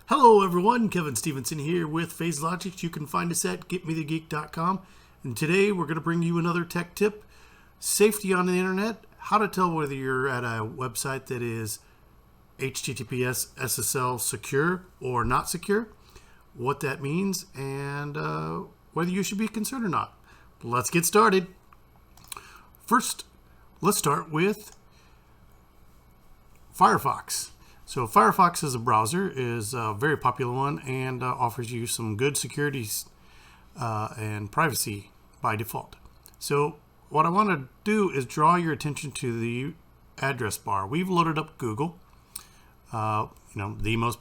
Hello everyone, Kevin Stevenson here with PhasedLogix. You can find us at GetMeTheGeek.com. And today we're going to bring you another tech tip. Safety on the internet. How to tell whether you're at a website that is HTTPS SSL secure or not secure. What that means and whether you should be concerned or not. Let's get started. First, let's start with Firefox. So Firefox as a browser is a very popular one and offers you some good security and privacy by default. So what I want to do is draw your attention to the address bar. We've loaded up Google, the most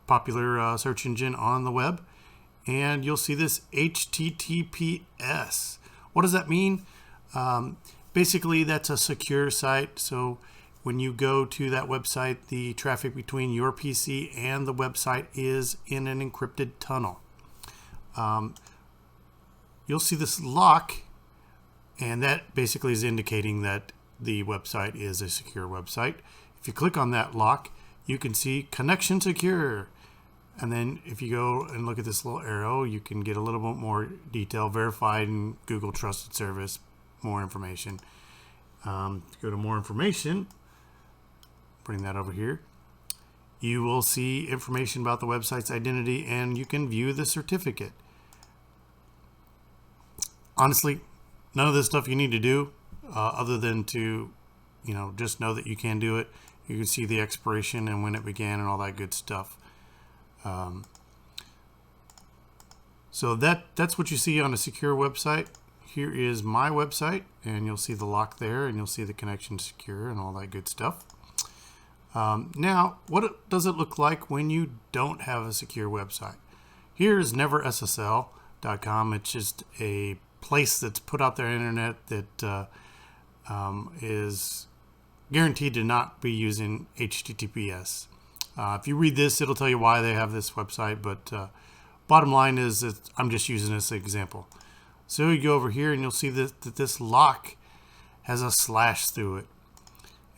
popular search engine on the web, and you'll see this HTTPS. What does that mean? Basically, that's a secure site. So when you go to that website, the traffic between your PC and the website is in an encrypted tunnel. You'll see this lock, and that basically is indicating that the website is a secure website. If you click on that lock, you can see connection secure. And then if you go and look at this little arrow, you can get a little bit more detail, verified in Google Trusted Service, more information. Go to more information. Bring that over here. You will see information about the website's identity and you can view the certificate. Honestly, none of this stuff you need to do other than to, just know that you can do it. You can see the expiration and when it began and all that good stuff. So that's what you see on a secure website. Here is my website and you'll see the lock there and you'll see the connection secure and all that good stuff. Now, what does it look like when you don't have a secure website? Here's neverssl.com. It's just a place that's put out there on the internet that is guaranteed to not be using HTTPS. If you read this, it'll tell you why they have this website, but bottom line is that I'm just using this example. So you go over here and you'll see that this lock has a slash through it.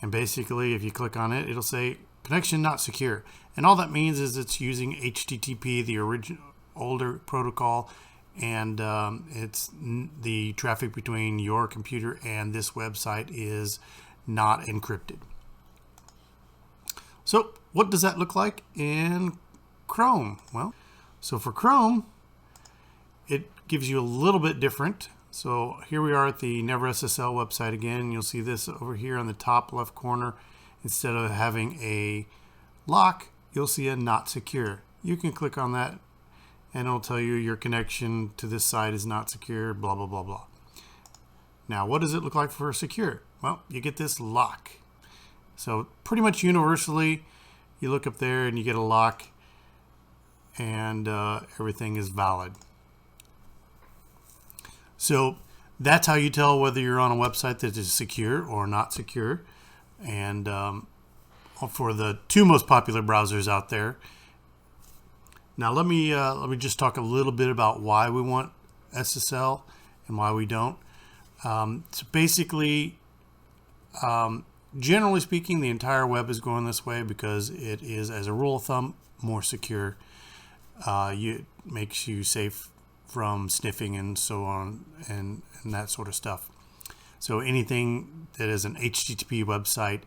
And basically, if you click on it, it'll say connection not secure. And all that means is it's using HTTP, the original older protocol, and it's the traffic between your computer and this website is not encrypted. So what does that look like in Chrome? Well, so for Chrome, it gives you a little bit different. So here we are at the NeverSSL website again. You'll see this over here on the top left corner. Instead of having a lock, you'll see a not secure. You can click on that and it'll tell you your connection to this site is not secure, blah, blah, blah, blah. Now, what does it look like for secure? Well, you get this lock. So pretty much universally, you look up there and you get a lock and everything is valid. So that's how you tell whether you're on a website that is secure or not secure. And for the two most popular browsers out there. Now let me just talk a little bit about why we want SSL and why we don't. So basically, generally speaking, the entire web is going this way because it is, as a rule of thumb, more secure. It makes you safe from sniffing and so on and that sort of stuff. So anything that is an HTTP website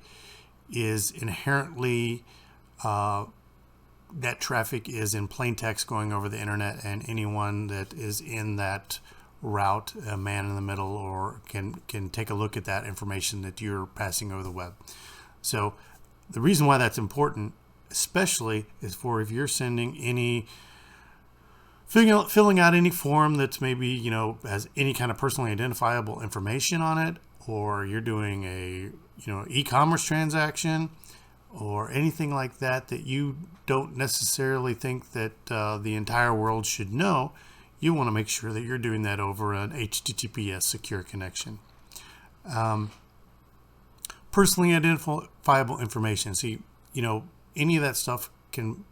is inherently that traffic is in plain text going over the internet, and anyone that is in that route, a man in the middle, or can take a look at that information that you're passing over the web. So the reason why that's important especially is for if you're sending any filling out any form that's maybe, has any kind of personally identifiable information on it, or you're doing a, e-commerce transaction or anything like that that you don't necessarily think that the entire world should know, you want to make sure that you're doing that over an HTTPS secure connection. Personally identifiable information. See, any of that stuff can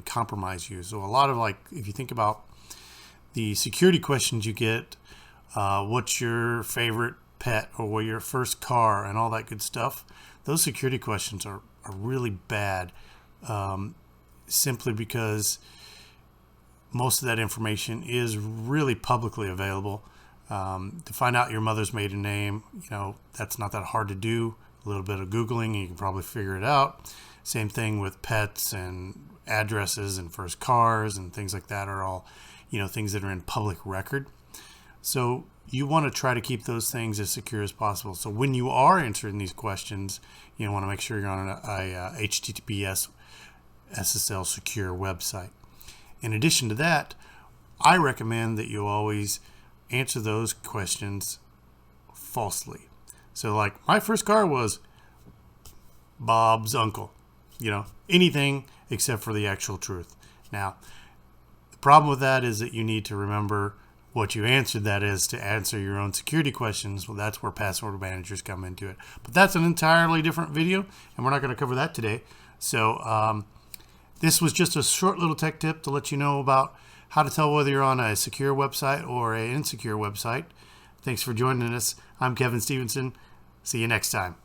compromise you. So a lot of, if you think about the security questions you get, what's your favorite pet or your first car and all that good stuff, those security questions are really bad. simply because most of that information is really publicly available. To find out your mother's maiden name, that's not that hard to do. A little bit of Googling, you can probably figure it out. Same thing with pets and addresses and first cars and things like that are all, things that are in public record. So you want to try to keep those things as secure as possible. So when you are answering these questions, you want to make sure you're on a HTTPS SSL secure website. In addition to that, I recommend that you always answer those questions falsely. So like, my first car was Bob's uncle, anything except for the actual truth. Now, the problem with that is that you need to remember what you answered that is to answer your own security questions. Well, that's where password managers come into it. But that's an entirely different video, and we're not going to cover that today. So this was just a short little tech tip to let you know about how to tell whether you're on a secure website or an insecure website. Thanks for joining us. I'm Kevin Stevenson. See you next time.